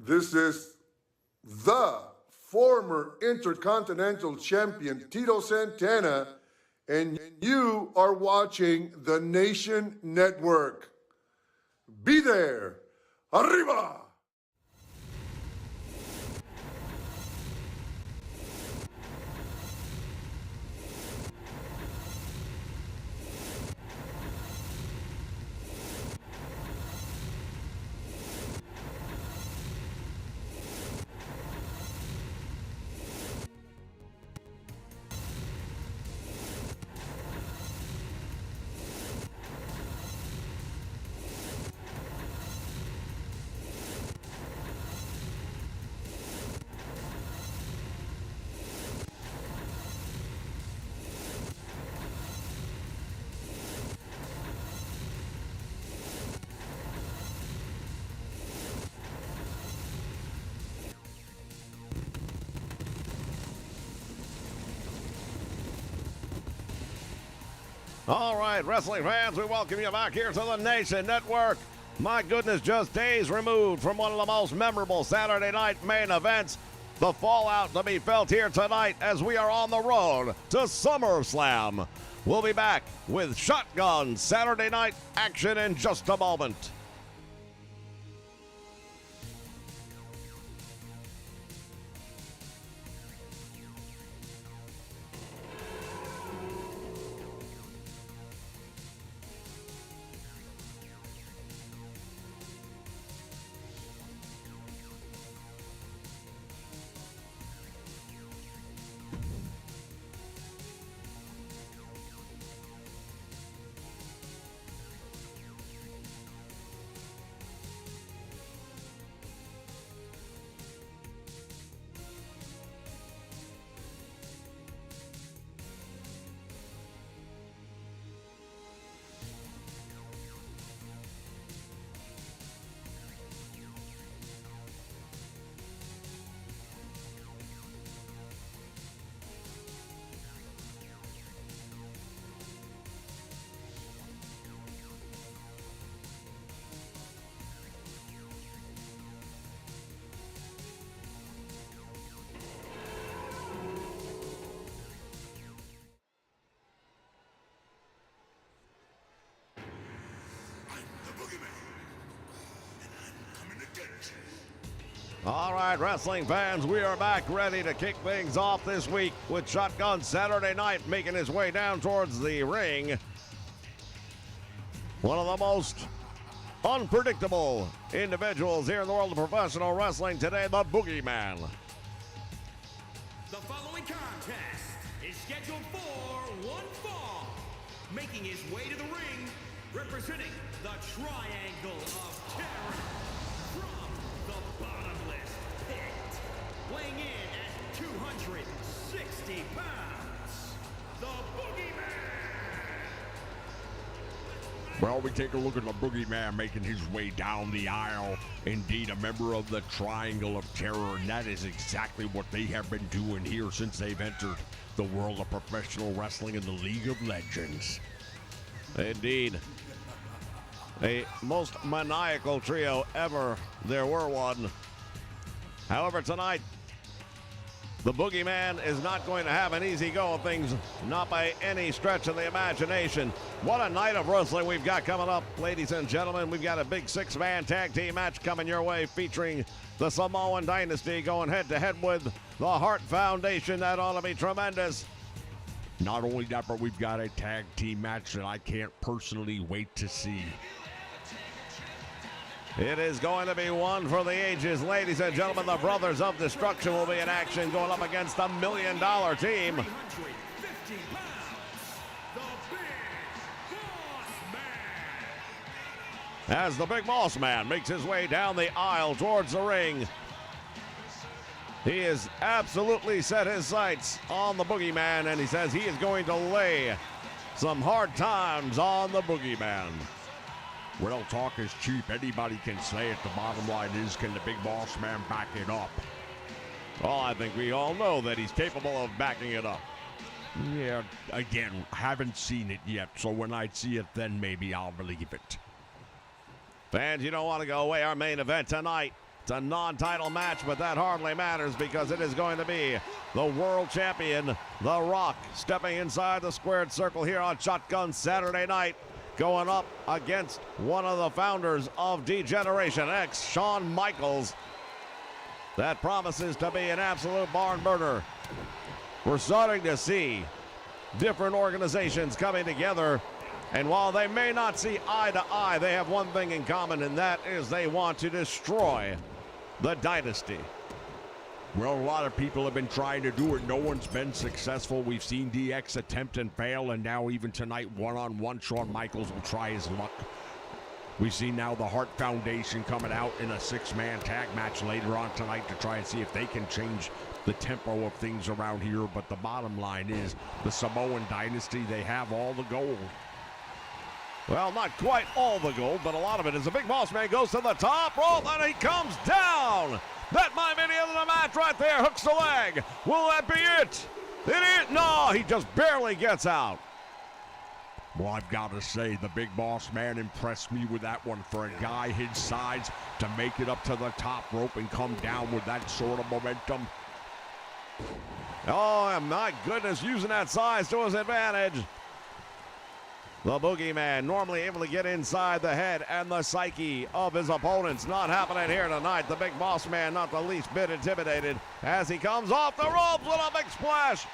This is the former Intercontinental Champion Tito Santana, and you are watching the Nation Network. Be there. Arriba! All right, wrestling fans, we welcome you back here to the Nation Network. My goodness, just days removed from one of the most memorable Saturday night main events. The fallout to be felt here tonight as we are on the road to SummerSlam. We'll be back with Shotgun Saturday night action in just a moment. All right, wrestling fans, we are back ready to kick things off this week with Shotgun Saturday night making his way down towards the ring. One of the most unpredictable individuals here in the world of professional wrestling today, the Boogeyman. The following contest is scheduled for one fall. Making his way to the ring, representing the Triangle of Terror from the bottomless pit. Weighing in at 260 pounds, the Boogeyman. Well, we take a look at the Boogeyman making his way down the aisle. Indeed, a member of the Triangle of Terror, and that is exactly what they have been doing here since they've entered the world of professional wrestling in the League of Legends. Indeed. A most maniacal trio ever there were one. However, tonight, the Boogeyman is not going to have an easy go of things, not by any stretch of the imagination. What a night of wrestling we've got coming up, ladies and gentlemen. We've got a big six-man tag team match coming your way featuring the Samoan Dynasty going head-to-head with the Hart Foundation. That ought to be tremendous. Not only that, but we've got a tag team match that I can't personally wait to see. It is going to be one for the ages. Ladies and gentlemen, the Brothers of Destruction will be in action going up against the $1 Million Team. 350 pounds, the Big Boss Man. As the Big Boss Man makes his way down the aisle towards the ring. He has absolutely set his sights on the Boogeyman, and he says he is going to lay some hard times on the Boogeyman. Well, talk is cheap. Anybody can say it. The bottom line is, can the Big Boss Man back it up? Well, I think we all know that he's capable of backing it up. Yeah, again, haven't seen it yet, so when I see it, then maybe I'll believe it. Fans, you don't want to go away. Our main event tonight It's a non-title match, but that hardly matters because it is going to be the world champion, The Rock, stepping inside the squared circle here on Shotgun Saturday night, going up against one of the founders of Degeneration X, Shawn Michaels. That promises to be an absolute barn burner. We're starting to see different organizations coming together, and while they may not see eye to eye, they have one thing in common, and that is they want to destroy the dynasty. Well, a lot of people have been trying to do it. No one's been successful. We've seen DX attempt and fail, and now even tonight, one-on-one, Shawn Michaels will try his luck. We see now the Hart Foundation coming out in a six-man tag match later on tonight to try and see if they can change the tempo of things around here. But the bottom line is the Samoan dynasty, they have all the gold. Well, not quite all the gold, but a lot of it as the Big Boss Man goes to the top rope and he comes down. That might be the end of the match right there. Hooks the leg. Will that be it? It is. No, he just barely gets out. Well, I've got to say, the Big Boss Man impressed me with that one. For a guy his size to make it up to the top rope and come down with that sort of momentum. Oh, my goodness, using that size to his advantage. The Boogeyman normally able to get inside the head and the psyche of his opponents. Not happening here tonight. The Big Boss Man not the least bit intimidated as he comes off the ropes with a big splash.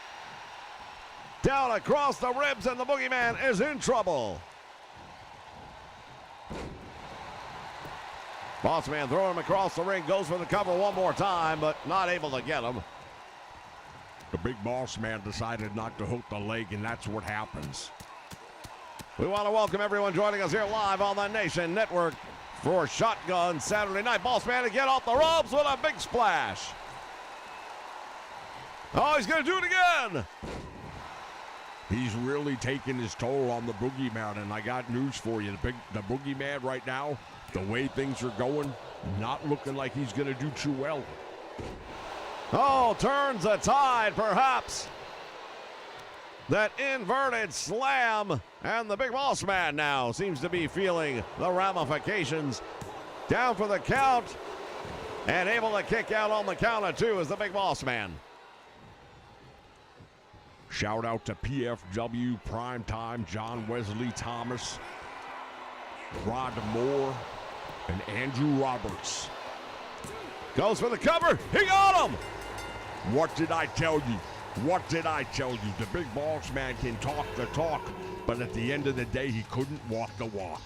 Down across the ribs, and the Boogeyman is in trouble. Boss Man throwing him across the ring, goes for the cover one more time, but not able to get him. The Big Boss Man decided not to hook the leg, and that's what happens. We want to welcome everyone joining us here live on the Nation Network for Shotgun Saturday Night. Boss Man to get off the ropes with a big splash. Oh, he's going to do it again. He's really taking his toll on the Boogeyman, and I got news for you. The Boogeyman right now, the way things are going, not looking like he's going to do too well. Oh, turns the tide, perhaps. That inverted slam, and the Big Boss Man now seems to be feeling the ramifications. Down for the count, and able to kick out on the count of two is the Big Boss Man. Shout out to PFW, Primetime, John Wesley Thomas, Rod Moore, and Andrew Roberts. Goes for the cover. He got him. What did I tell you? What did I tell you? The Big Boss Man can talk the talk, but at the end of the day, he couldn't walk the walk.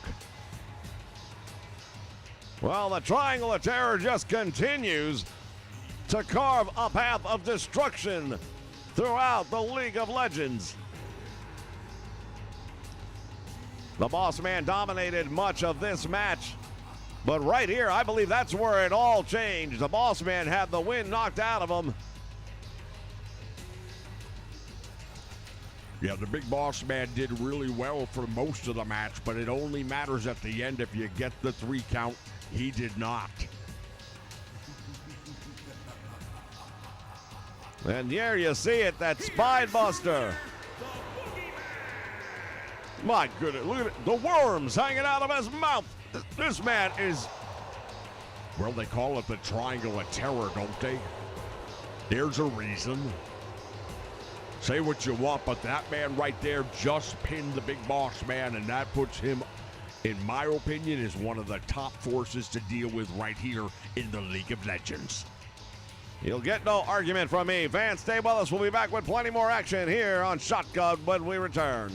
Well, the Triangle of Terror just continues to carve a path of destruction throughout the League of Legends. The Boss Man dominated much of this match, but right here, I believe that's where it all changed. The Boss Man had the wind knocked out of him. Yeah, the Big Boss Man did really well for most of the match, but it only matters at the end if you get the 3 count. He did not. And there you see it, that Spine Buster. My goodness, look at it. The worms hanging out of his mouth. This man is... Well, they call it the Triangle of Terror, don't they? There's a reason. Say what you want, but that man right there just pinned the Big Boss Man, and that puts him, in my opinion, as one of the top forces to deal with right here in the League of Legends. You'll get no argument from me. Fans, stay with us. We'll be back with plenty more action here on Shotgun when we return.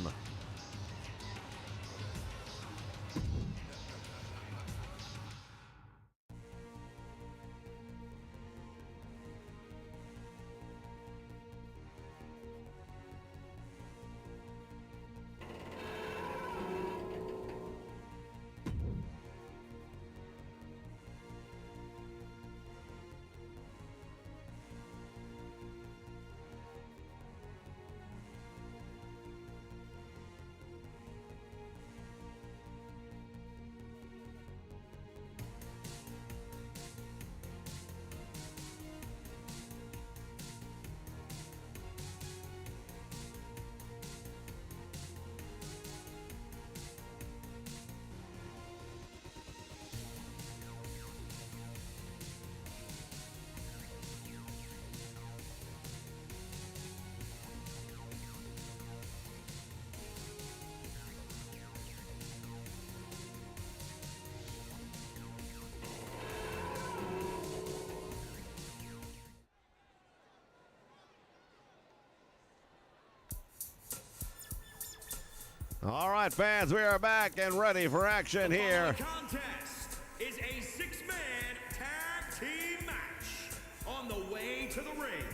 All right, fans, we are back and ready for action here. The contest is a six-man tag team match on the way to the ring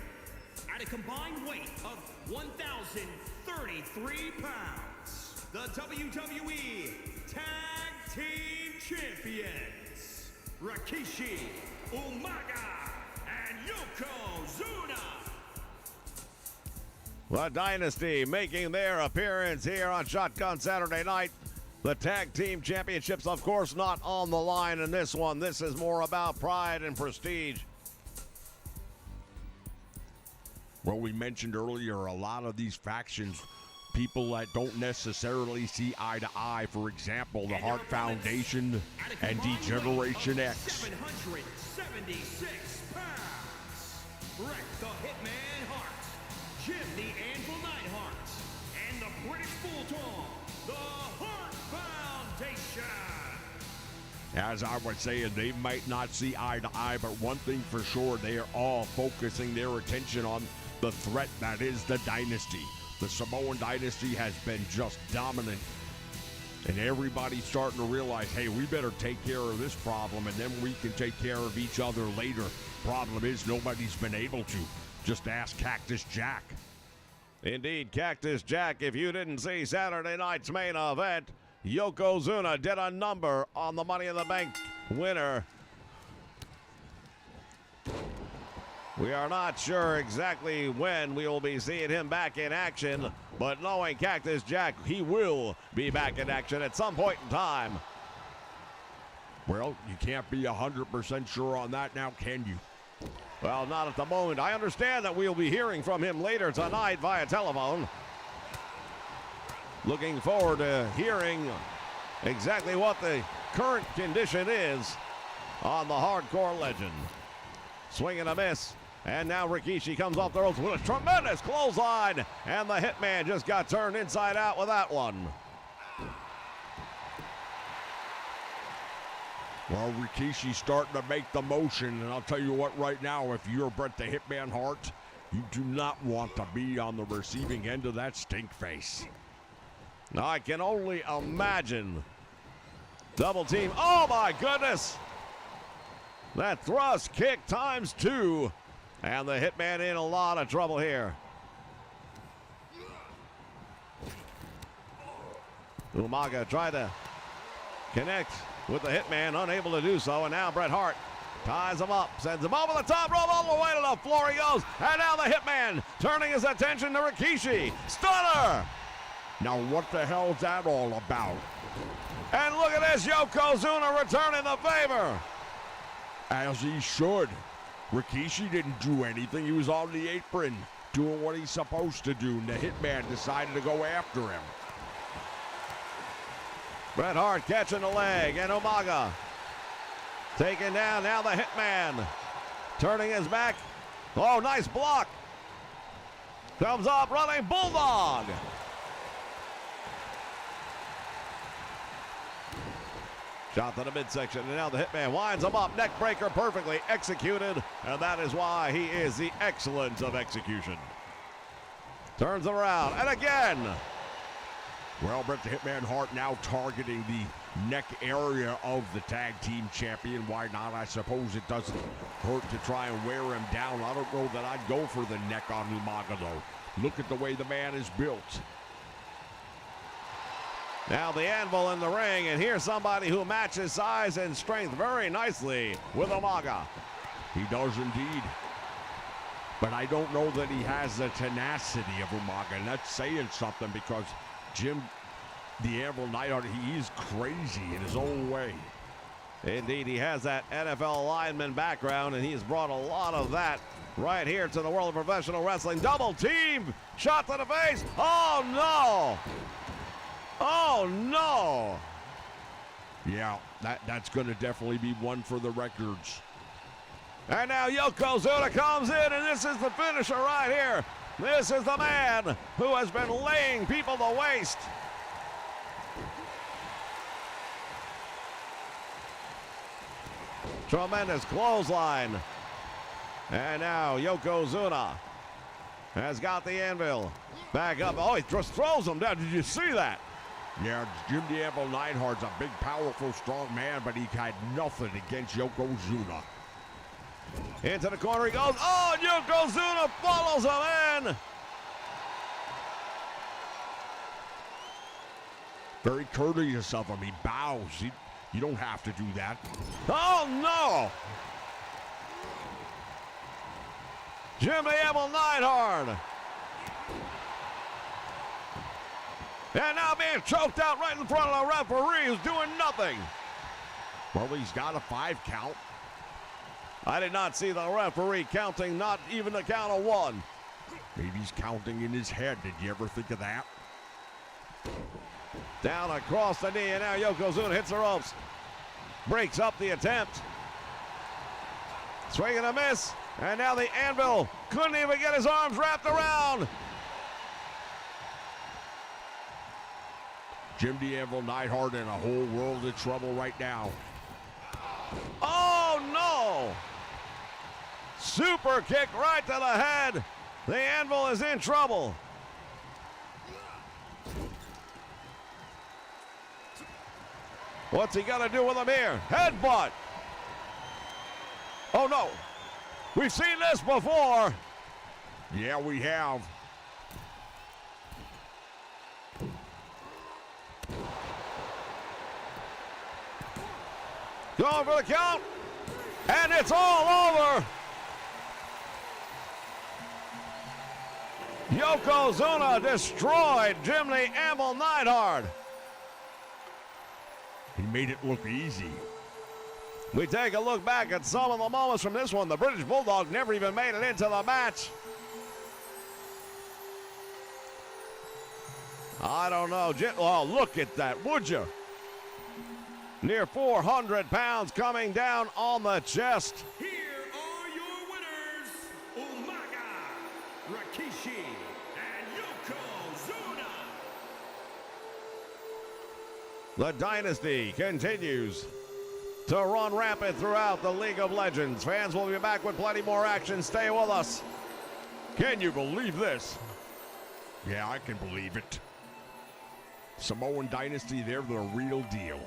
at a combined weight of 1,033 pounds. The WWE Tag Team Champions, Rikishi, Umaga, and Yokozuna. The Dynasty making their appearance here on Shotgun Saturday Night. The Tag Team Championships, of course, not on the line in this one. This is more about pride and prestige. Well, we mentioned earlier a lot of these factions, people that don't necessarily see eye to eye. For example, the Hart Foundation and Degeneration X. 776 pounds. Wreck the Hitman Hart, Jim the Anvil Neidhart, and the British Bulldog, the Hart Foundation. As I was saying, they might not see eye to eye, but one thing for sure, they are all focusing their attention on the threat that is the Dynasty. The Samoan Dynasty has been just dominant, and everybody's starting to realize, hey, we better take care of this problem, and then we can take care of each other later. Problem is, nobody's been able to. Just ask Cactus Jack. Indeed, Cactus Jack, if you didn't see Saturday night's main event, Yokozuna did a number on the Money in the Bank winner. We are not sure exactly when we will be seeing him back in action, but knowing Cactus Jack, he will be back in action at some point in time. Well, you can't be 100% sure on that now, can you? Well, not at the moment. I understand that we'll be hearing from him later tonight via telephone. Looking forward to hearing exactly what the current condition is on the Hardcore Legend. Swing and a miss. And now Rikishi comes off the ropes with a tremendous clothesline. And the Hitman just got turned inside out with that one. Well, Rikishi's starting to make the motion, and I'll tell you what, right now, if you're Bret the Hitman Hart, you do not want to be on the receiving end of that stink face. Now, I can only imagine. Double team. Oh, my goodness. That thrust kick times 2. And the Hitman in a lot of trouble here. Umaga tried to connect with the Hitman, unable to do so. And now Bret Hart ties him up, sends him over the top rope, all the way to the floor he goes. And now the Hitman turning his attention to Rikishi. Stunner! Now what the hell is that all about? And look at this, Yokozuna returning the favor. As he should. Rikishi didn't do anything. He was on the apron doing what he's supposed to do, and the Hitman decided to go after him. Bret Hart catching the leg, and Umaga taken down. Now the Hitman turning his back. Oh, nice block. Comes up running Bulldog. Shot to the midsection, and now the Hitman winds him up. Neck breaker perfectly executed, and that is why he is the excellence of execution. Turns him around, and again. Well, Bret the Hitman Hart now targeting the neck area of the tag team champion. Why not? I suppose it doesn't hurt to try and wear him down. I don't know that I'd go for the neck on Umaga, though. Look at the way the man is built. Now the Anvil in the ring, and here's somebody who matches size and strength very nicely with Umaga. He does indeed. But I don't know that he has the tenacity of Umaga, and that's saying something because Jim, the Anvil Neidhart, he is crazy in his own way. Indeed, he has that NFL lineman background, and he has brought a lot of that right here to the world of professional wrestling. Double team, shot to the face. Oh, no. Oh, no. Yeah, that's going to definitely be one for the records. And now Yokozuna comes in, and this is the finisher right here. This is the man who has been laying people to waste. Tremendous clothesline. And now Yokozuna has got the Anvil back up. Oh, he just throws him down. Did you see that? Yeah, Jim the Anvil Neidhart's a big, powerful, strong man, but he had nothing against Yokozuna. Into the corner he goes. Oh, Yokozuna follows him in. Very courteous of him. He bows. You don't have to do that. Oh, no. Jim the Anvil Neidhart. And now being choked out right in front of the referee who's doing nothing. Well, he's got a 5 count. I did not see the referee counting, not even the count of 1. Maybe he's counting in his head. Did you ever think of that? Down across the knee, and now Yokozuna hits the ropes. Breaks up the attempt. Swing and a miss. And now the Anvil couldn't even get his arms wrapped around. Jim the Anvil Neidhart in a whole world of trouble right now. Oh, no. Super kick right to the head. The Anvil is in trouble. What's he gonna do with him here? Headbutt. Oh, no. We've seen this before. Yeah, we have. Going for the count. And it's all over. Yokozuna destroyed Jim the Anvil Neidhart. He made it look easy. We take a look back at some of the moments from this one. The British Bulldog never even made it into the match. I don't know. Oh, look at that, would you? Near 400 pounds coming down on the chest. Here are your winners, Umaga, Rikishi, and Yokozuna. The dynasty continues to run rampant throughout the League of Legends. Fans will be back with plenty more action. Stay with us. Can you believe this? Yeah, I can believe it. Samoan Dynasty, they're the real deal.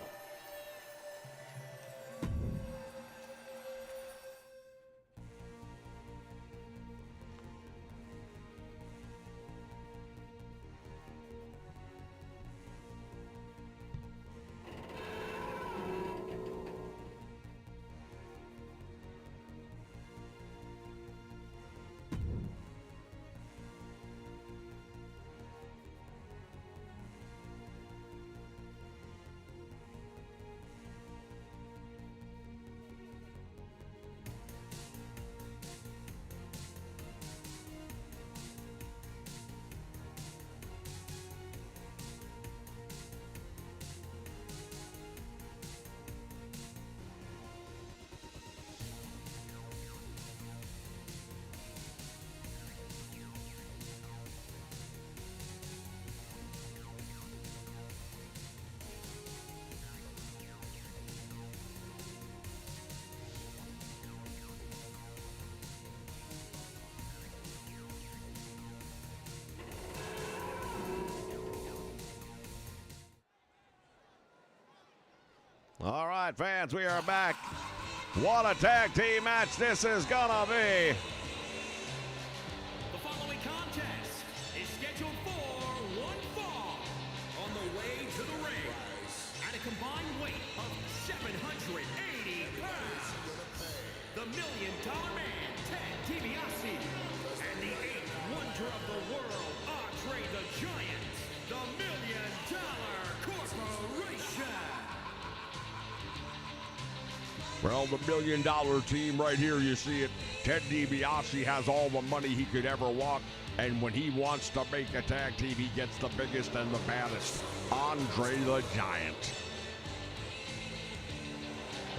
All right, fans, we are back. What a tag team match this is gonna be. The following contest is scheduled for one fall. On the way to the ring, at a combined weight of 780 pounds, the $1 Million Man, Ted DiBiase, and the 8th wonder of the world, Andre the Giant, the $1 Million Corporation. Well, the $1 Million team right here, you see it. Ted DiBiase has all the money he could ever want, and when he wants to make a tag team, he gets the biggest and the baddest, Andre the Giant.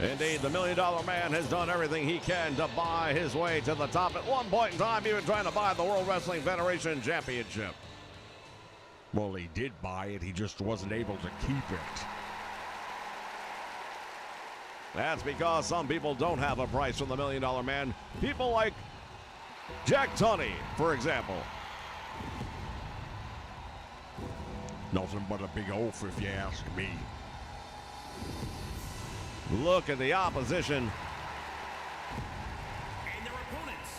Indeed, the $1 Million Man has done everything he can to buy his way to the top. At one point in time, even trying to buy the World Wrestling Federation Championship. Well, he did buy it, he just wasn't able to keep it. That's because some people don't have a price from the $1 Million Man. People like Jack Tunney, for example. Nothing but a big oaf if you ask me. Look at the opposition. And their opponents,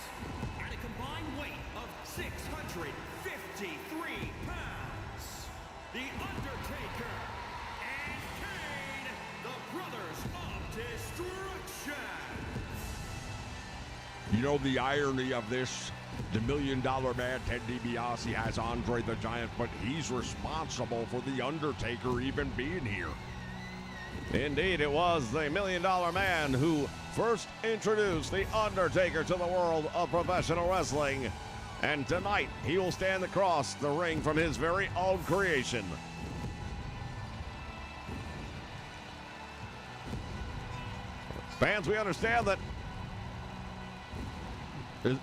at a combined weight of 653 pounds, The Undertaker and Kane, the Brothers of Destruction. You know the irony of this? The $1 Million Man, Ted DiBiase, has Andre the Giant, but he's responsible for The Undertaker even being here. Indeed, it was the $1 Million Man who first introduced The Undertaker to the world of professional wrestling. And tonight, he will stand across the ring from his very own creation. Fans, we understand that...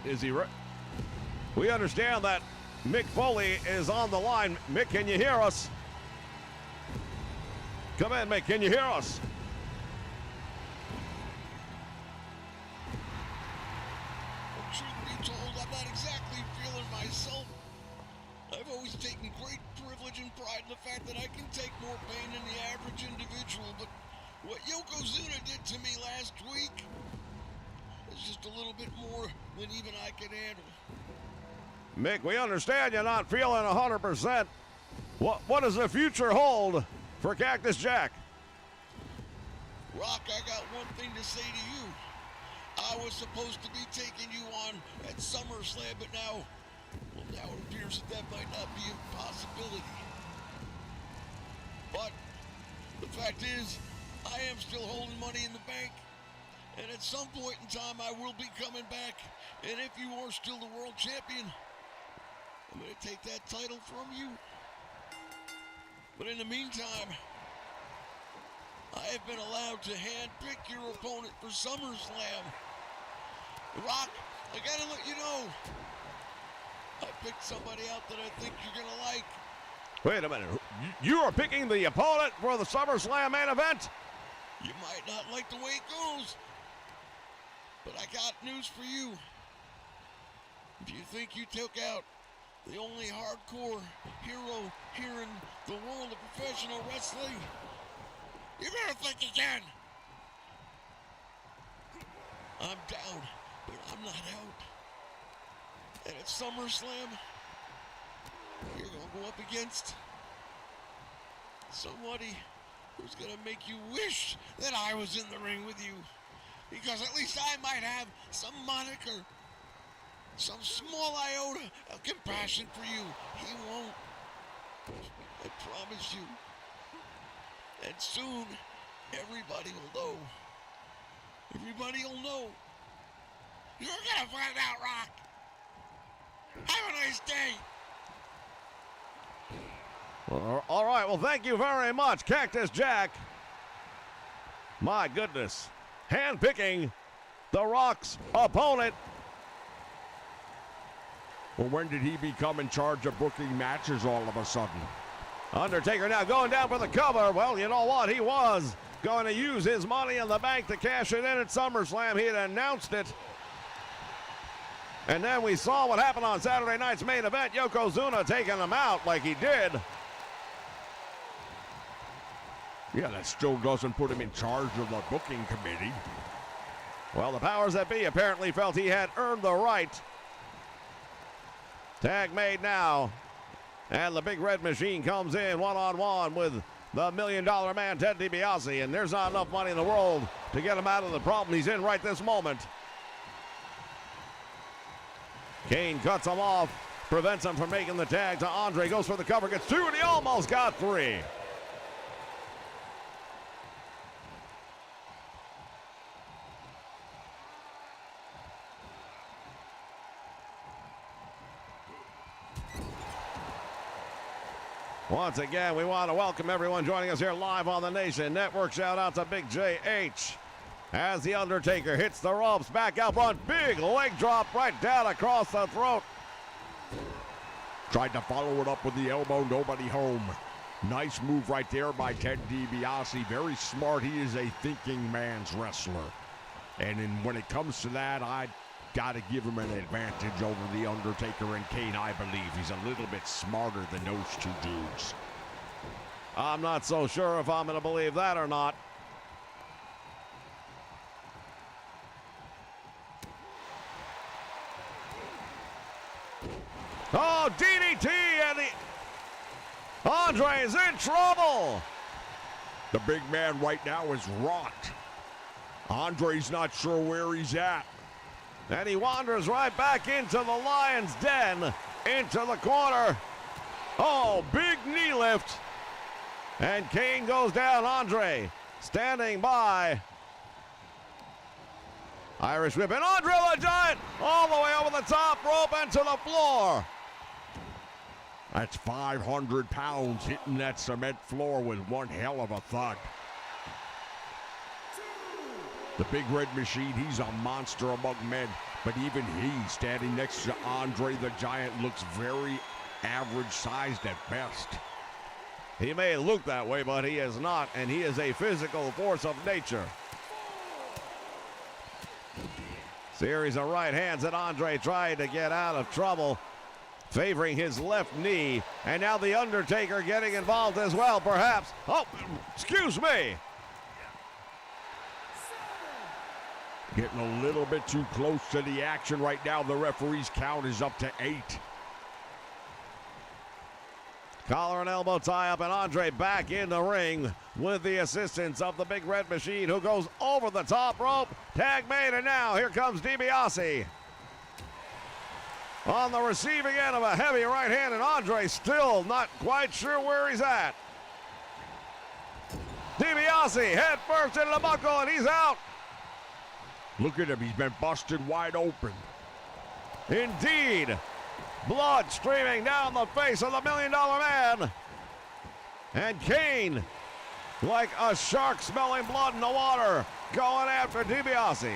Is he right? We understand that Mick Foley is on the line. Mick, can you hear us? Come in, Mick. Can you hear us? Well, truth be told, I'm not exactly feeling myself. I've always taken great privilege and pride in the fact that I can take more pain than the average individual, but what Yokozuna did to me last week is just a little bit more than even I can handle. Mick, we understand you're not feeling 100%. What does the future hold for Cactus Jack? Rock, I got one thing to say to you. I was supposed to be taking you on at SummerSlam, but now it appears that might not be a possibility. But the fact is, I am still holding money in the bank, and at some point in time, I will be coming back. And if you are still the world champion, I'm going to take that title from you. But in the meantime, I have been allowed to handpick your opponent for SummerSlam. Rock, I gotta let you know, I picked somebody out that I think you're gonna like. Wait a minute. You are picking the opponent for the SummerSlam main event? You might not like the way it goes, but I got news for you. If you think you took out the only hardcore hero here in the world of professional wrestling, you better think again. I'm down, but I'm not out. And at SummerSlam, you're gonna go up against somebody who's gonna make you wish that I was in the ring with you. Because at least I might have some moniker, some small iota of compassion for you. He won't. I promise you. And soon, everybody will know. Everybody will know. You're gonna find out, Rock. Have a nice day. Well, all right. Well, thank you very much, Cactus Jack. My goodness. Handpicking The Rock's opponent. Well, when did he become in charge of booking matches all of a sudden? Undertaker now going down for the cover. Well, you know what? He was going to use his money in the bank to cash it in at SummerSlam. He had announced it. And then we saw what happened on Saturday night's main event. Yokozuna taking him out like he did. Yeah, that still doesn't put him in charge of the booking committee. Well, the powers that be apparently felt he had earned the right. Tag made now. And the Big Red Machine comes in one-on-one with the $1 Million Man, Ted DiBiase. And there's not enough money in the world to get him out of the problem he's in right this moment. Kane cuts him off, prevents him from making the tag to Andre. Goes for the cover, gets two, and he almost got three. Once again, we want to welcome everyone joining us here live on the Nation Network. Shout out to Big JH as The Undertaker hits the ropes. Back out front. Big leg drop right down across the throat. Tried to follow it up with the elbow. Nobody home. Nice move right there by Ted DiBiase. Very smart. He is a thinking man's wrestler. And when it comes to that, I got to give him an advantage over The Undertaker and Kane. I believe he's a little bit smarter than those two dudes. I'm not so sure if I'm going to believe that or not. Oh, DDT, and Andre is in trouble. The big man right now is rocked. Andre's not sure where he's at. And he wanders right back into the lion's den, into the corner. Oh, big knee lift. And Kane goes down. Andre standing by. Irish whip, and Andre the Giant all the way over the top rope and to the floor. That's 500 pounds hitting that cement floor with one hell of a thud. The Big Red Machine, he's a monster among men, but even he, standing next to Andre the Giant, looks very average sized at best. He may look that way, but he is not, and he is a physical force of nature. Series of right hands that Andre tried to get out of trouble, favoring his left knee, and now the Undertaker getting involved as well, perhaps. Oh, excuse me. Getting a little bit too close to the action right now. The referee's count is up to 8. Collar and elbow tie up, and Andre back in the ring with the assistance of the Big Red Machine, who goes over the top rope. Tag made, and now here comes DiBiase on the receiving end of a heavy right hand, and Andre still not quite sure where he's at. DiBiase head first into the buckle, and he's out. Look at him, he's been busted wide open. Indeed. Blood streaming down the face of the $1 Million Man. And Kane, like a shark smelling blood in the water, going after DiBiase.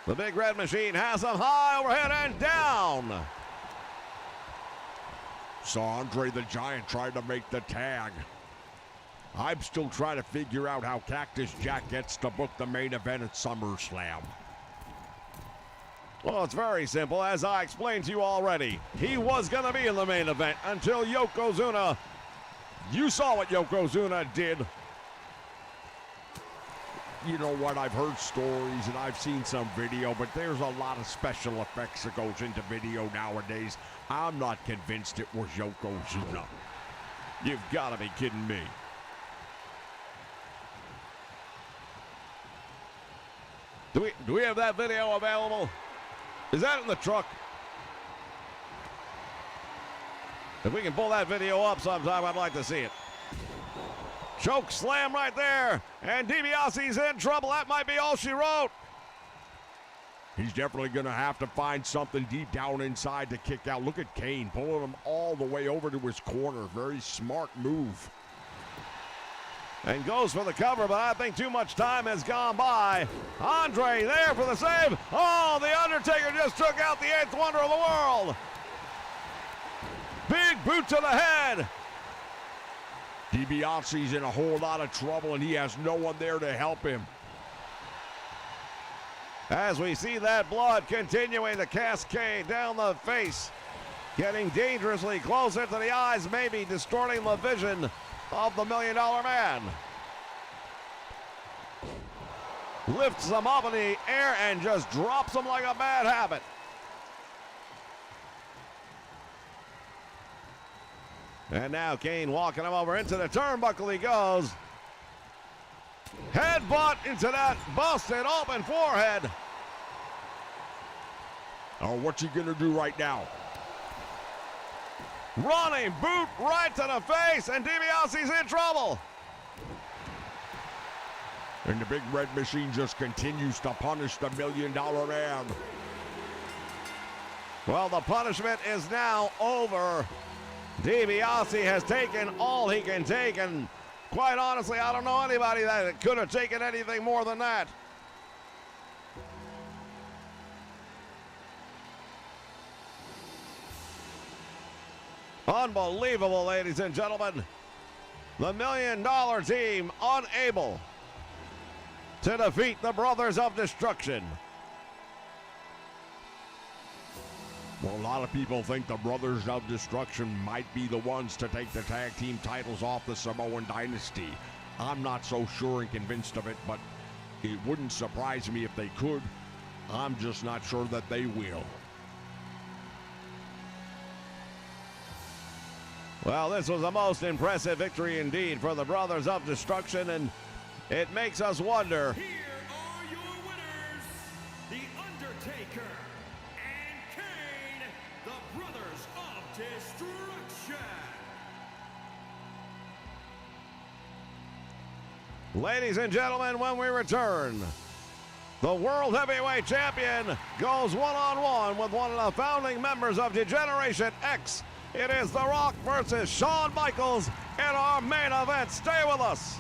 The Big Red Machine has him high overhead and down. Saw Andre the Giant trying to make the tag. I'm still trying to figure out how Cactus Jack gets to book the main event at SummerSlam. Well, it's very simple, as I explained to you already. He was going to be in the main event until Yokozuna. You saw what Yokozuna did. You know what, I've heard stories and I've seen some video, but there's a lot of special effects that goes into video nowadays. I'm not convinced it was Yokozuna. You've got to be kidding me. Do we have that video available? Is that in the truck? If we can pull that video up sometime, I'd like to see it. Choke slam right there, and DiBiase's in trouble. That might be all she wrote. He's definitely going to have to find something deep down inside to kick out. Look at Kane pulling him all the way over to his corner. Very smart move. And goes for the cover, but I think too much time has gone by. Andre there for the save. Oh, the Undertaker just took out the 8th wonder of the world. Big boot to the head. DiBiase's in a whole lot of trouble, and he has no one there to help him. As we see that blood continuing to cascade down the face, getting dangerously closer to the eyes, maybe distorting the vision of the $1 Million Man. Lifts him up in the air and just drops him like a bad habit. And now Kane walking him over into the turnbuckle he goes. Headbutt into that busted open forehead. Oh, what's he gonna do right now? Running boot right to the face, and DiBiase's in trouble. And the Big Red Machine just continues to punish the $1 Million Man. Well, the punishment is now over. DiBiase has taken all he can take, and quite honestly, I don't know anybody that could have taken anything more than that. Unbelievable, ladies and gentlemen. The $1 Million team unable to defeat the Brothers of Destruction. Well, a lot of people think the Brothers of Destruction might be the ones to take the tag team titles off the Samoan Dynasty. I'm not so sure and convinced of it, but it wouldn't surprise me if they could. I'm just not sure that they will. Well, this was a most impressive victory indeed for the Brothers of Destruction, and it makes us wonder. Here are your winners, The Undertaker and Kane, the Brothers of Destruction. Ladies and gentlemen, when we return, the World Heavyweight Champion goes one-on-one with one of the founding members of Degeneration X. It is The Rock versus Shawn Michaels in our main event. Stay with us.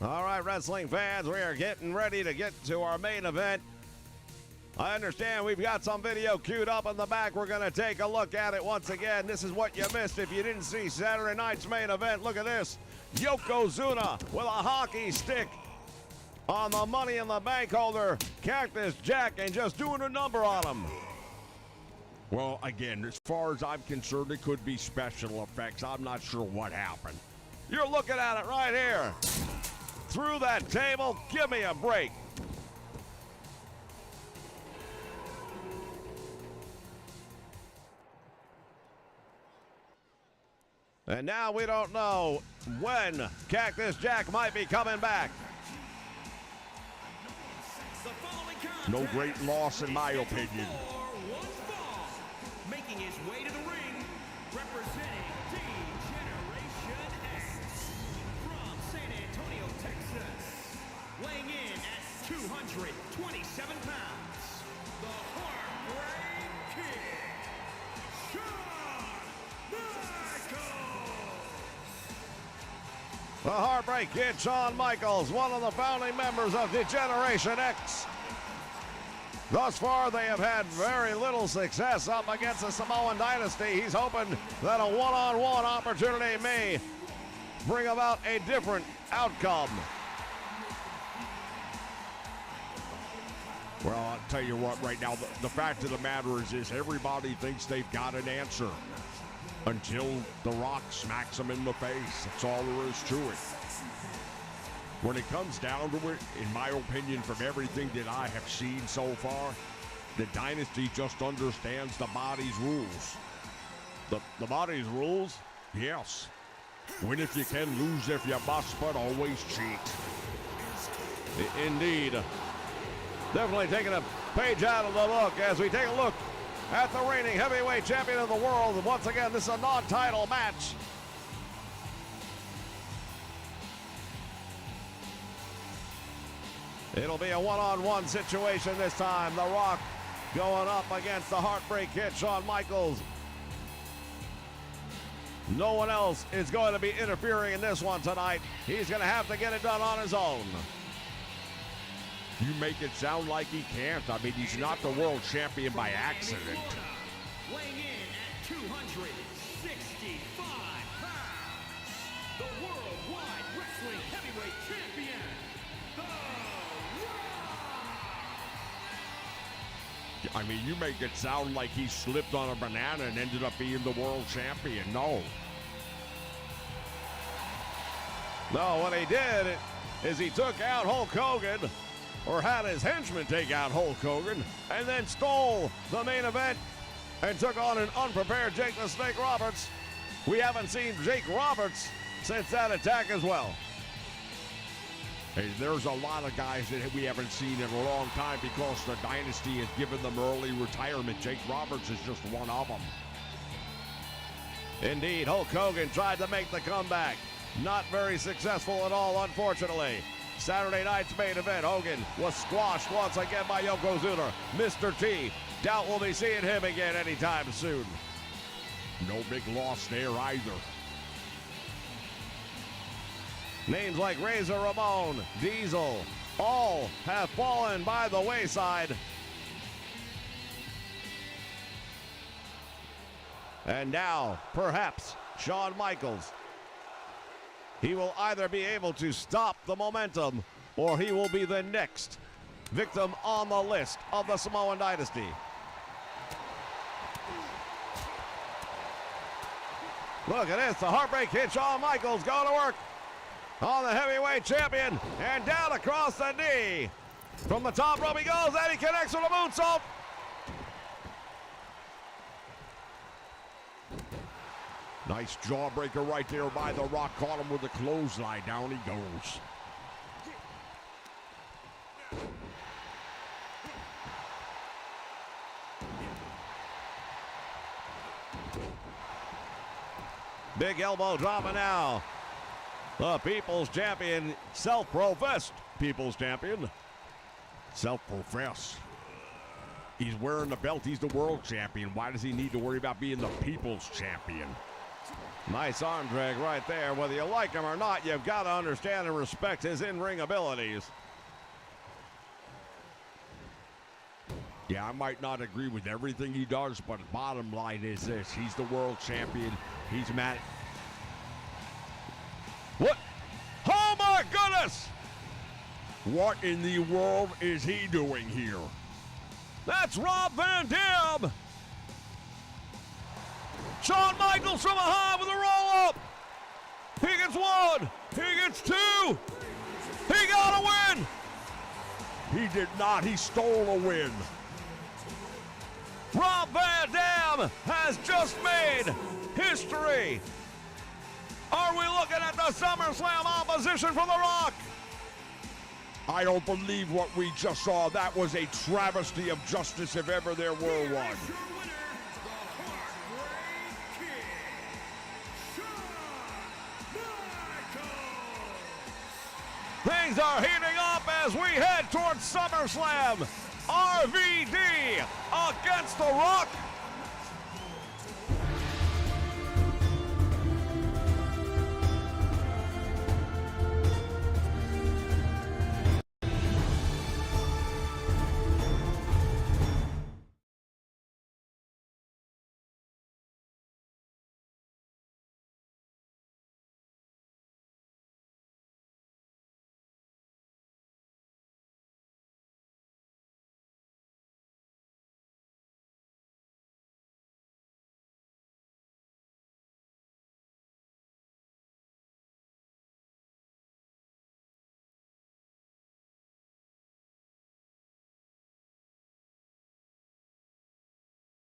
All right, wrestling fans, we are getting ready to get to our main event. I understand we've got some video queued up in the back. We're going to take a look at it once again. This is what you missed if you didn't see Saturday night's main event. Look at this. Yokozuna with a hockey stick on the Money in the Bank holder. Cactus Jack and just doing a number on him. Well, again, as far as I'm concerned, it could be special effects. I'm not sure what happened. You're looking at it right here. Through that table, give me a break. And now we don't know when Cactus Jack might be coming back. No great loss in my opinion. Making his way to the ring, representing Degeneration X from San Antonio, Texas, weighing in at 227 pounds, the Heartbreak Kid, Shawn Michaels. The Heartbreak Kid, Shawn Michaels, one of the founding members of Degeneration X. Thus far, they have had very little success up against the Samoan Dynasty. He's hoping that a one-on-one opportunity may bring about a different outcome. Well, I'll tell you what, right now, the fact of the matter is everybody thinks they've got an answer until The Rock smacks them in the face. That's all there is to it. When it comes down to it, in my opinion, from everything that I have seen so far, the Dynasty just understands the body's rules. The body's rules? Yes. Win if you can, lose if you must, but always cheat. Indeed. Definitely taking a page out of the book as we take a look at the reigning heavyweight champion of the world. And once again, this is a non-title match. It'll be a one-on-one situation this time. The Rock going up against the Heartbreak Kid, Shawn Michaels. No one else is going to be interfering in this one tonight. He's going to have to get it done on his own. You make it sound like he can't. I mean, he's not the world champion by accident. Weighing in at 265 pounds, the Worldwide Wrestling Heavyweight Champion, The Rock! I mean, you make it sound like he slipped on a banana and ended up being the world champion. No, No, what he did is he took out Hulk Hogan, or had his henchmen take out Hulk Hogan, and then stole the main event and took on an unprepared Jake the Snake Roberts. We haven't seen Jake Roberts since that attack as well. Hey, there's a lot of guys that we haven't seen in a long time because the dynasty has given them early retirement. Jake Roberts is just one of them. Indeed, Hulk Hogan tried to make the comeback. Not very successful at all, unfortunately. Saturday night's main event, Hogan was squashed once again by Yokozuna. Mr. T, doubt we'll be seeing him again anytime soon. No big loss there either. Names like Razor Ramon, Diesel, all have fallen by the wayside. And now, perhaps, Shawn Michaels. He will either be able to stop the momentum, or he will be the next victim on the list of the Samoan Dynasty. Look at this, the heartbreak hit. Shawn Michaels going to work on the heavyweight champion, and down across the knee. From the top rope he goes, and he connects with a moonsault. Nice jawbreaker right there by The Rock. Caught him with a clothesline. Down he goes. Big elbow dropping now. The People's Champion, self-professed People's Champion. Self-professed. He's wearing the belt. He's the world champion. Why does he need to worry about being the People's Champion? Nice arm drag right there. Whether you like him or not, you've got to understand and respect his in-ring abilities. Yeah, I might not agree with everything he does, but the bottom line is this. He's the world champion. He's mad. What? Oh my goodness! What in the world is he doing here? That's Rob Van Dam! Shawn Michaels from behind with a roll-up! He gets one! He gets two! He got a win! He did not. He stole a win. Rob Van Dam has just made history! Are we looking at the SummerSlam opposition for The Rock? I don't believe what we just saw. That was a travesty of justice if ever there were one. Things are heating up as we head towards SummerSlam. RVD against The Rock.